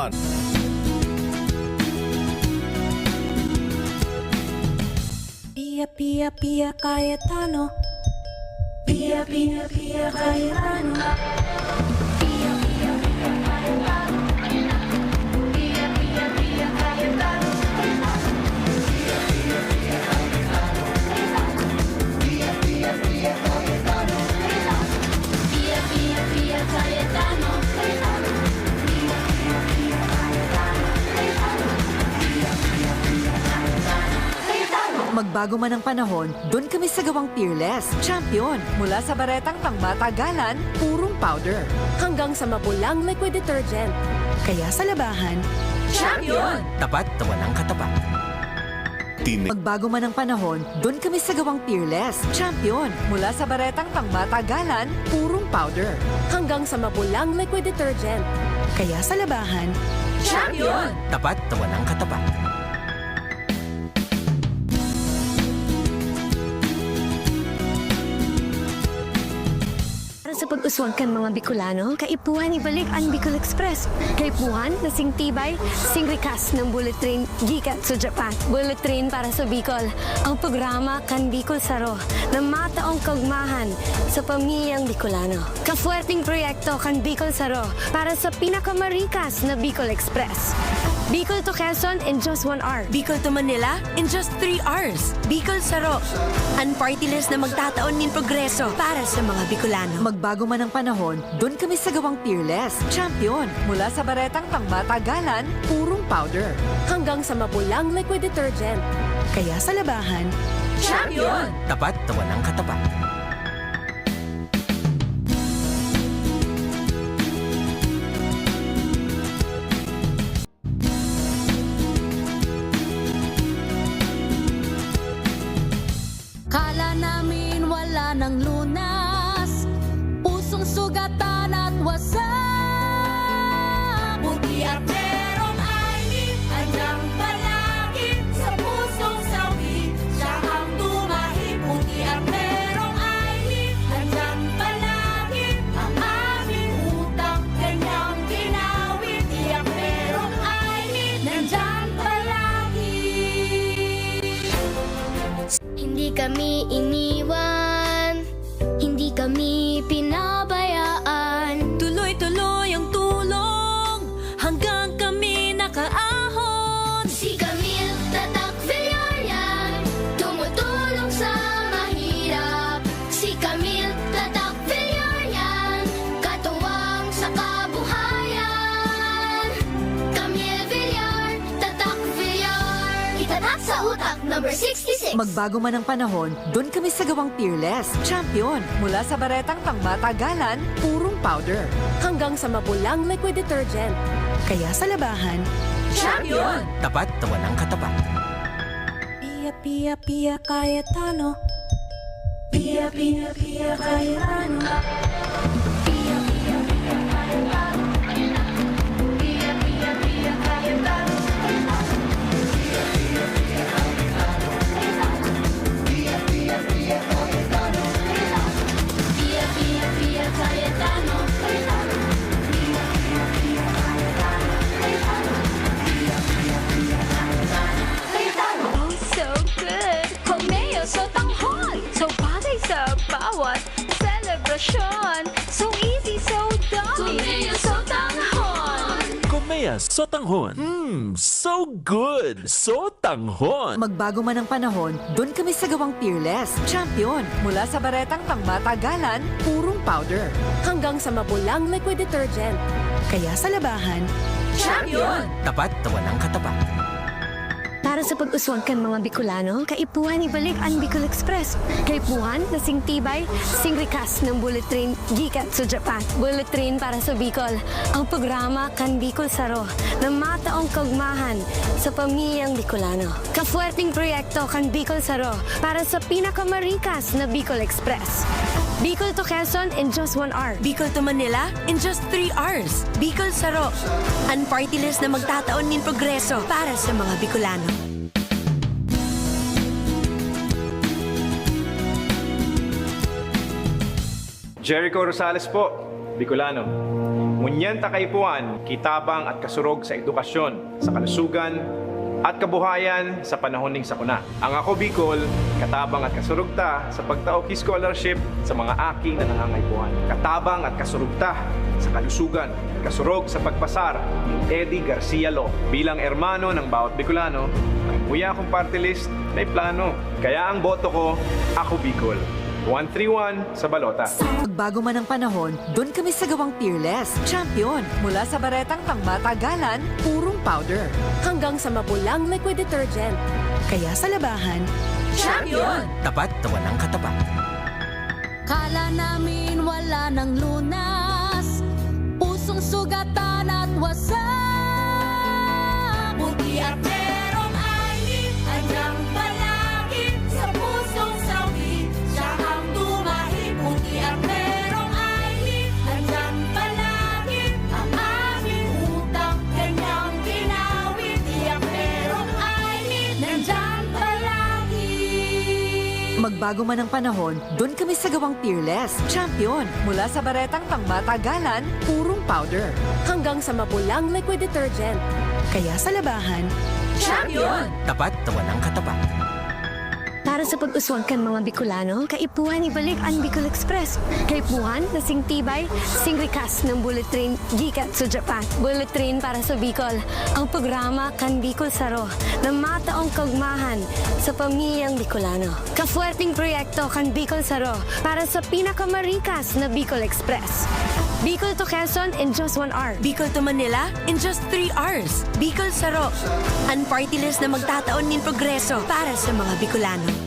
Kabataan. Pia, Pia, Pia Cayetano. Pia, Pia, Pia Cayetano. Pia, Pia, Pia Cayetano. Pia, Pia, Pia Cayetano. Pia, Pia, Pia Cayetano. Pia, Pia, Pia Cayetano. Pia, Pia, Pia Cayetano. Magbago man ang panahon, doon kami sa gawang Peerless. Champion, mula sa baretang pangmatagalan, purong powder. Hanggang sa mapulang liquid detergent. Kaya sa labahan, Champion! Tapat na walang katapat. magbago man ang panahon, doon kami sa gawang Peerless. Champion, mula sa baretang pangmatagalan, purong powder. Hanggang sa mapulang liquid detergent. Kaya sa labahan, Champion! Tapat na walang katapat. Sa pag-uswag kan mga Bicolano, kaipuhan ibalik ang Bicol Express. Kaipuhan na sing tibay, sing rikas ng bullet train gikat sa Japan. Bullet train para sa Bicol, ang programa kan Bicol Saro na mataong kagmahan sa pamilyang Bicolano. Kafuerting proyekto kan Bicol Saro para sa pinakamarikas na Bicol Express. Bicol to Quezon in just 1 hour. Bicol to Manila in just 3 hours. Bicol Saro. Ang party list na magtataon nin progreso para sa mga Bicolano. magbago man ang panahon, doon kami sa gawang Peerless. Champion, mula sa baretang pangmatagalan, purong powder. Hanggang sa mapulang liquid detergent. Kaya sa labahan, Champion! Tapat na walang katapat. Kala namin wala ng lunas, pusong sugatan at wasak. Buti at merong aini, anyang palagi sa pusong sawi. Siya ang tumahid. Buti at merong aini, anyang palagi ang aming utang. Kanyang ginawin. Buti at merong aini, nandyan palagi. Hindi kami iniwan, hindi kami pinabayaan. Tuloy-tuloy ang tulong hanggang kami nakaahon. Si Camille Tatak Villarreal, tumutulong sa mahirap. Si Camille Tatak Villarreal, katuwang sa kabuhayan. Camille Villar, Tatak Villar, itatak sa utak, number 66. magbago man ang panahon, doon kami sa gawang Peerless. Champion, mula sa baretang pangmatagalan, purong powder. Hanggang sa mapulang liquid detergent. Kaya sa labahan, Champion! Tapat na walang katapat. Pia, Pia, Pia Cayetano. Pia, Pia, Pia Cayetano. Pia, Pia, Pia Cayetano. Pia, Pia, Pia Cayetano. Pia, Pia, Pia Cayetano. Pia, Pia, Pia Cayetano. Pia, Pia, Pia Cayetano. Oh, so good! Komeo so tanghon! So bagay sa bawat selebrasyon. So easy, so dami! Komeo so tanghon! Komea Sotanghon. So good! Sotanghon! magbago man ang panahon, doon kami sa gawang Peerless. Champion, mula sa baretang pangmatagalan, purong powder. Hanggang sa mapulang liquid detergent. Kaya sa labahan, Champion! Tapat na walang katapat. Para sa pag-uswag kan mga Bicolano, kaipuhan ibalik ang Bicol Express. Kaipuhan na sing tibay, sing rikas ng bullet train gikat sa Japan. Bullet train para sa Bicol, ang programa kan Bicol Saro na mataong kagmahan sa pamilyang Bicolano. Kafuerting proyekto kan Bicol Saro para sa pinakamarikas na Bicol Express. Bicol to Quezon in just 1 hour. Bicol to Manila in just 3 hours. Bicol Saro. Ang party list na magtataon nin progreso para sa mga Bicolano. Jericho Rosales po, Bicolano. Ngunyenta kaipuan, kitabang at kasurog sa edukasyon, sa kalusugan, at kabuhayan sa panahon ning sakuna. Ang ako Bicol, katabang at kasurugta sa pagtaok scholarship sa mga aki na nangangaipuan. Katabang at kasurugta sa kalusugan, kasurog sa pagpasar ni Eddie Garcia Law. Bilang hermano ng bawat Bicolano, ang kuya kong party list may plano. Kaya ang boto ko, ako Bicol. 131 sa balota. Magbago man ang panahon, doon kami sa gawang Peerless. Champion. Mula sa baretang pangmatagalan, purong powder. Hanggang sa mapulang liquid detergent. Kaya sa labahan, Champion! Tapat na walang katapat. Kala namin wala ng lunas, pusong sugatan at wasak. Puti at merong aini, anyang palagi sa pusong sawi. Siya ang tumahi, puti at merong aini, anyang palagi ang aming utang, kanyang ginawi. Puti at merong aini, nandyan palagi. Magbago man ang panahon, doon kami sa gawang Peerless. Champion. Mula sa baretang pangmatagalan, purong powder. hanggang sa mapulang liquid detergent. Kaya sa labahan, Champion! Tapat na walang katapat. Para sa pag-uswag kan mga Bicolano, kaipuhan ibalik ang Bicol Express. Kaipuhan na sing tibay, sing rikas ng bullet train gikat sa Japan. Bullet train para sa Bicol, ang programa kan Bicol Saro na mataong kagmahan sa pamilyang Bicolano. Kafuerting proyekto kan Bicol Saro para sa pinakamarikas na Bicol Express. Bicol to Quezon in just 1 hour. Bicol to Manila in just 3 hours. Bicol Saro, ang party list na magtataon nin progreso para sa mga Bicolano.